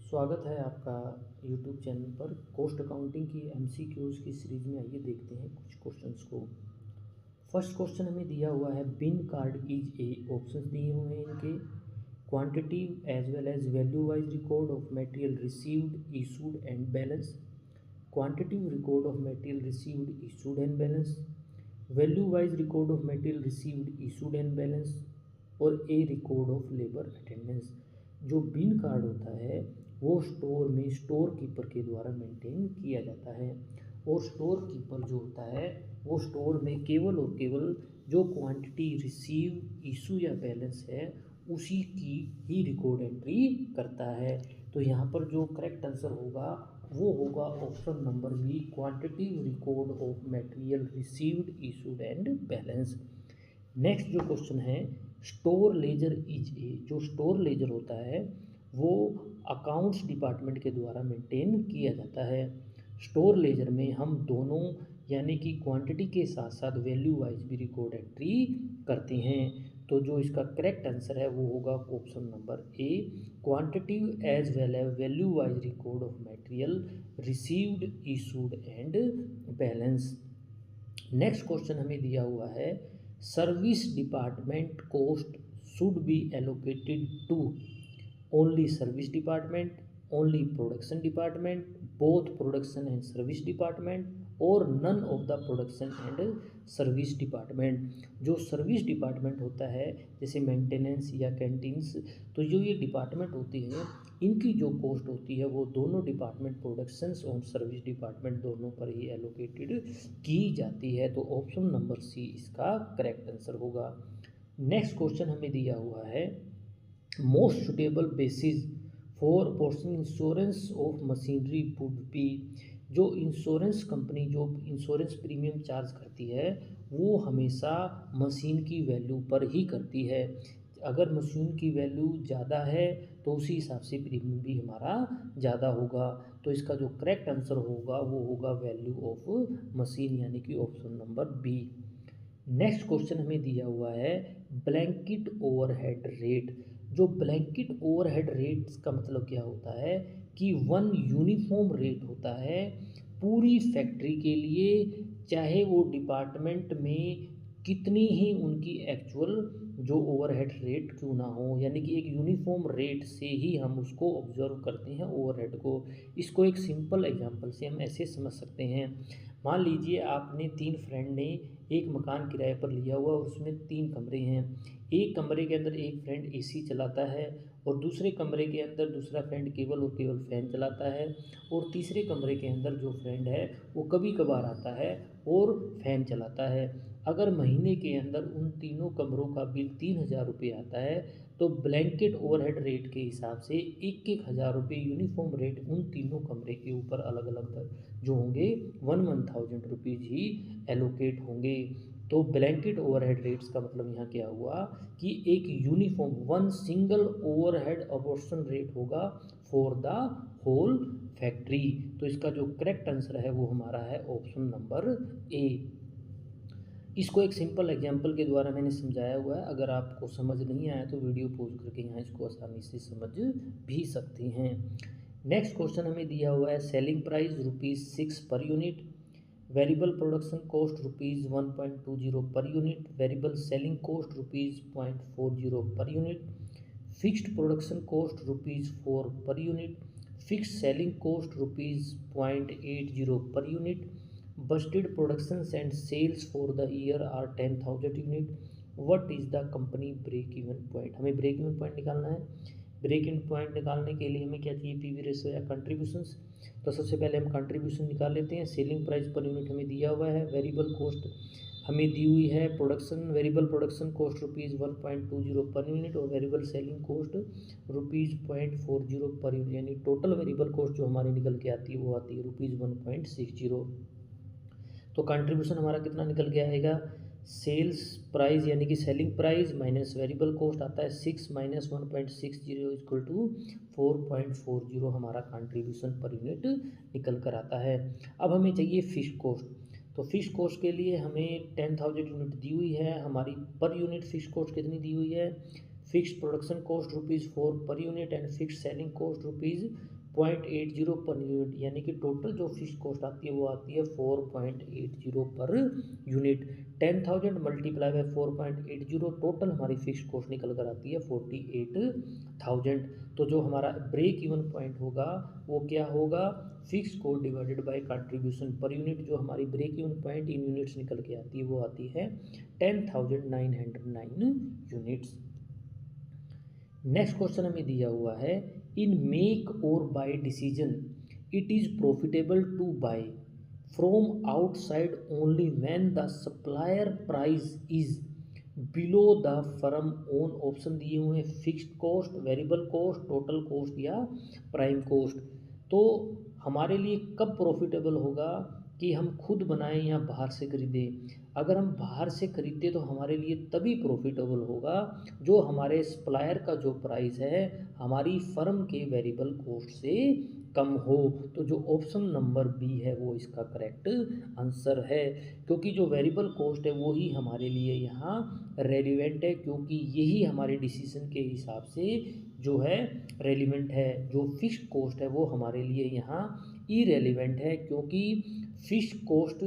स्वागत है आपका यूट्यूब चैनल पर। कॉस्ट अकाउंटिंग की एमसीक्यूज़ की सीरीज में आइए देखते हैं कुछ क्वेश्चंस को। फर्स्ट क्वेश्चन हमें दिया हुआ है bin card is a, options दिए हुए हैं इनके। Quantity as well as value wise record of material received issued and balance, quantitative record of material received issued and balance, value wise record of material received issued and balance, और a record of labour attendance. जो bin card होता है वो store में store keeper के द्वारा maintain किया जाता है, और स्टोर कीपर जो होता है वो स्टोर में केवल और केवल जो क्वांटिटी रिसीव इशू या बैलेंस है उसी की ही रिकॉर्ड एंट्री करता है। तो यहाँ पर जो करेक्ट आंसर होगा वो होगा option number B, quantitative record of material received issued and balance. Next जो क्वेश्चन है, स्टोर लेजर इज ए, जो स्टोर लेजर होता है वो अकाउंट्स डिपार्टमेंट के द्वारा मेंटेन किया जाता है। स्टोर लेजर में हम दोनों यानी कि क्वांटिटी के साथ साथ वैल्यू वाइज भी रिकॉर्ड एंट्री करते हैं। तो जो इसका करेक्ट आंसर है वो होगा option number A, quantitative as well as value wise record of material received issued and balance. Next question हमें दिया हुआ है service department cost should be allocated to only service department, only production department, both production and service department, और none of the production and service department. जो service department होता है जैसे maintenance या कैंटीन्स, तो जो ये डिपार्टमेंट होती है इनकी जो कॉस्ट होती है वो दोनों डिपार्टमेंट प्रोडक्शंस और सर्विस डिपार्टमेंट दोनों पर ही एलोकेटेड की जाती है। तो ऑप्शन नंबर सी इसका करेक्ट आंसर होगा। नेक्स्ट क्वेश्चन हमें दिया हुआ है most suitable basis for portion insurance of machinery would be. जो इंश्योरेंस कंपनी जो इंश्योरेंस प्रीमियम चार्ज करती है वो हमेशा मशीन की वैल्यू पर ही करती है। अगर मशीन की वैल्यू ज़्यादा है तो उसी हिसाब से प्रीमियम भी हमारा ज़्यादा होगा। तो इसका जो करेक्ट आंसर होगा वो होगा वैल्यू ऑफ मशीन यानी कि option number B. Next question हमें दिया हुआ है ब्लैंकेट ओवरहेड रेट। जो ब्लैंकेट ओवरहेड रेट का मतलब क्या होता है कि वन यूनिफॉर्म रेट होता है पूरी फैक्ट्री के लिए, चाहे वो डिपार्टमेंट में कितनी ही उनकी एक्चुअल जो ओवरहेड रेट क्यों ना हो, यानी कि एक यूनिफॉर्म रेट से ही हम उसको ऑब्जर्व करते हैं ओवरहेड को। इसको एक सिंपल एग्जांपल से हम ऐसे समझ सकते हैं। मान लीजिए आपने 3 फ्रेंड ने एक मकान किराए पर लिया हुआ और उसमें 3 कमरे हैं। एक कमरे के अंदर एक फ्रेंड एसी चलाता है, और दूसरे कमरे के अंदर दूसरा फ्रेंड केवल और केवल फ़ैन चलाता है, और तीसरे कमरे के अंदर जो फ्रेंड है वो कभी कभार आता है और फ़ैन चलाता है। अगर महीने के अंदर उन तीनों कमरों का बिल 3,000 रुपये आता है तो ब्लैंकेट ओवरहेड रेट के हिसाब से 1,000 रुपये यूनिफॉर्म रेट उन तीनों कमरे के ऊपर अलग अलग जो होंगे 1,000 रुपीज़ ही एलोकेट होंगे। तो ब्लैंकेट ओवरहेड रेट्स का मतलब यहाँ क्या हुआ कि एक uniform one single overhead abortion rate होगा फॉर द होल फैक्ट्री। तो इसका जो करेक्ट आंसर है वो हमारा है ऑप्शन नंबर ए। इसको एक सिंपल एग्जांपल के द्वारा मैंने समझाया हुआ है, अगर आपको समझ नहीं आया तो वीडियो पॉज करके यहाँ इसको आसानी से समझ भी सकते हैं। नेक्स्ट क्वेश्चन हमें दिया हुआ है selling price ₹6 per unit, variable production cost ₹1.20 per unit, variable selling cost ₹0.40 per unit, fixed production cost ₹4 per unit, fixed selling cost ₹0.80 per unit, budgeted productions and sales for the year are 10,000 unit, what is the company break even point. हमें break even point निकालना है। Break even point निकालने के लिए हमें क्या चाहिए, PV ratio या कंट्रीब्यूशंस। तो सबसे पहले हम कंट्रीब्यूशन निकाल लेते हैं। सेलिंग प्राइस पर यूनिट हमें दिया हुआ है, वेरिएबल कॉस्ट हमें दी हुई है, production variable production cost ₹1.20 per unit, और variable selling cost ₹0.40 per unit, यानी टोटल वेरिएबल कॉस्ट जो हमारी निकल के आती है वो आती है ₹1.60। तो कंट्रीब्यूशन हमारा कितना निकल के आएगा, सेल्स प्राइस यानी कि selling price minus variable cost आता है 6 माइनस 1.60 इक्वल टू 4.40 हमारा कंट्रीब्यूशन पर यूनिट निकल कर आता है। अब हमें चाहिए फिक्स्ड कॉस्ट। तो फिक्स्ड कॉस्ट के लिए हमें 10,000 यूनिट दी हुई है, हमारी पर यूनिट फिक्स्ड कॉस्ट कितनी दी हुई है, fixed production cost ₹4 per unit and fixed selling cost 0.80 per unit, यानी कि टोटल जो फिक्स कॉस्ट आती है वो आती है 4.80 per unit. 10,000 multiply by 4.80, total हमारी फिक्स कॉस्ट निकल कर आती है 48,000। तो जो हमारा ब्रेक इवन पॉइंट होगा वो क्या होगा, fix cost divided by contribution per unit. जो हमारी break even point in units निकल के आती है वो आती है 10,909 यूनिट्स। नेक्स्ट क्वेश्चन हमें दिया हुआ है, इन मेक और buy decision it is profitable to buy from outside only when the supplier price is below the firm own. Option दिए हुए हैं fixed cost, variable cost, total cost या prime cost. तो हमारे लिए कब प्रॉफिटेबल होगा कि हम खुद बनाएं या बाहर से खरीदें। अगर हम बाहर से खरीदते तो हमारे लिए तभी प्रॉफिटेबल होगा जो हमारे सप्लायर का जो प्राइस है हमारी फर्म के वेरिएबल कॉस्ट से कम हो। तो जो ऑप्शन नंबर बी है वो इसका करेक्ट आंसर है, क्योंकि जो वेरिएबल कॉस्ट है वो ही हमारे लिए यहाँ रेलिवेंट है, क्योंकि यही हमारे डिसीजन के हिसाब से जो है रेलिवेंट है। जो फिक्स्ड कॉस्ट है वो हमारे लिए यहाँ इरेलीवेंट है, क्योंकि फिक्स्ड कॉस्ट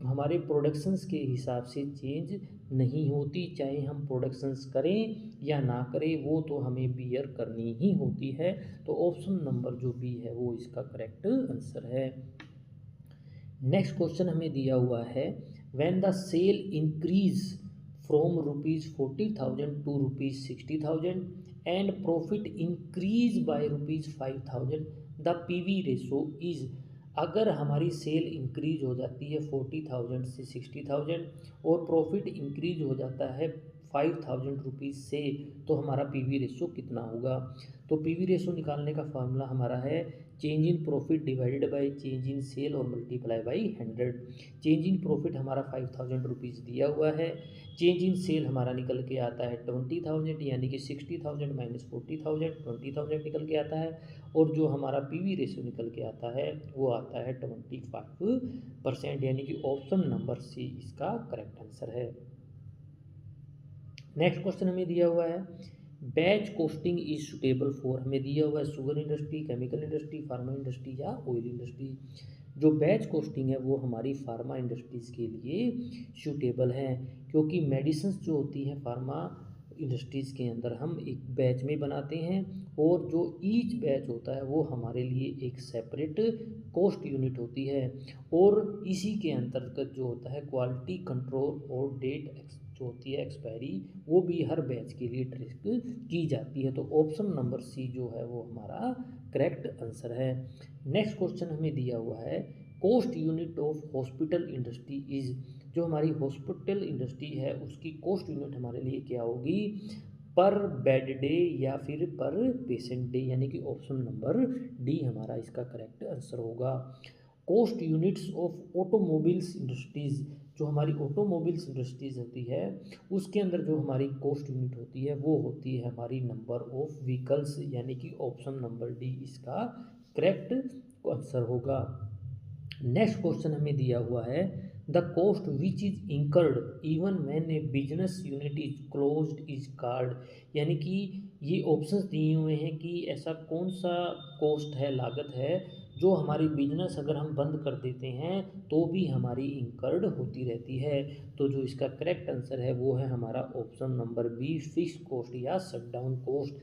हमारे प्रोडक्शंस के हिसाब से चेंज नहीं होती, चाहे हम प्रोडक्शंस करें या ना करें वो तो हमें बियर करनी ही होती है। तो ऑप्शन नंबर जो बी है वो इसका करेक्ट आंसर है। नेक्स्ट क्वेश्चन हमें दिया हुआ है, when the sale increase from ₹40,000 to ₹60,000 and profit increase by ₹5,000 the PV ratio is. अगर हमारी सेल इंक्रीज हो जाती है 40,000 से 60,000 और प्रॉफिट इंक्रीज हो जाता है 5,000 रुपीज़ से, तो हमारा पीवी रेशो कितना होगा। तो पीवी रेशो निकालने का फार्मूला हमारा है change in profit divided by change in sale और multiply by 100। Change in profit हमारा 5,000 रुपीज़ दिया हुआ है, चेंज इन सेल हमारा निकल के आता है 20,000, यानी कि 60,000 माइनस 40,000 20,000 निकल के आता है, और जो हमारा पीवी रेशियो निकल के आता है वो आता है 25%, यानी कि ऑप्शन नंबर सी इसका करेक्ट आंसर है। नेक्स्ट क्वेश्चन हमें दिया हुआ है, batch costing is suitable for, हमें दिया हुआ है sugar industry, chemical industry, pharma industry या ऑयल इंडस्ट्री। जो बैच कॉस्टिंग है वो हमारी फार्मा इंडस्ट्रीज़ के लिए सूटेबल है, क्योंकि मेडिसिन जो होती हैं फार्मा इंडस्ट्रीज़ के अंदर हम एक बैच में बनाते हैं, और जो ईच बैच होता है वो हमारे लिए एक सेपरेट कॉस्ट यूनिट होती है, और इसी के अंतर्गत जो होता है क्वालिटी कंट्रोल और डेट जो होती है एक्सपायरी वो भी हर बैच के लिए ट्रेक की जाती है। तो ऑप्शन नंबर सी जो है वो हमारा करेक्ट आंसर है। नेक्स्ट क्वेश्चन हमें दिया हुआ है, cost unit of hospital industry is. जो हमारी हॉस्पिटल इंडस्ट्री है उसकी कॉस्ट यूनिट हमारे लिए क्या होगी, पर बेड डे या फिर पर पेशेंट डे, यानी कि ऑप्शन नंबर डी हमारा इसका करेक्ट आंसर होगा। Cost units of automobiles industries, जो हमारी ऑटोमोबाइल्स इंडस्ट्रीज़ होती है उसके अंदर जो हमारी कॉस्ट यूनिट होती है वो होती है हमारी नंबर ऑफ व्हीकल्स, यानी कि ऑप्शन नंबर डी इसका करेक्ट आंसर होगा। नेक्स्ट क्वेश्चन हमें दिया हुआ है, the cost which is incurred even when A business unit is closed is called, यानी कि ये ऑप्शंस दिए हुए हैं कि ऐसा कौन सा कॉस्ट है, लागत है जो हमारी बिजनेस अगर हम बंद कर देते हैं तो भी हमारी इंकर्ड होती रहती है। तो जो इसका करेक्ट आंसर है वो है हमारा option number B, fixed cost या शटडाउन कॉस्ट,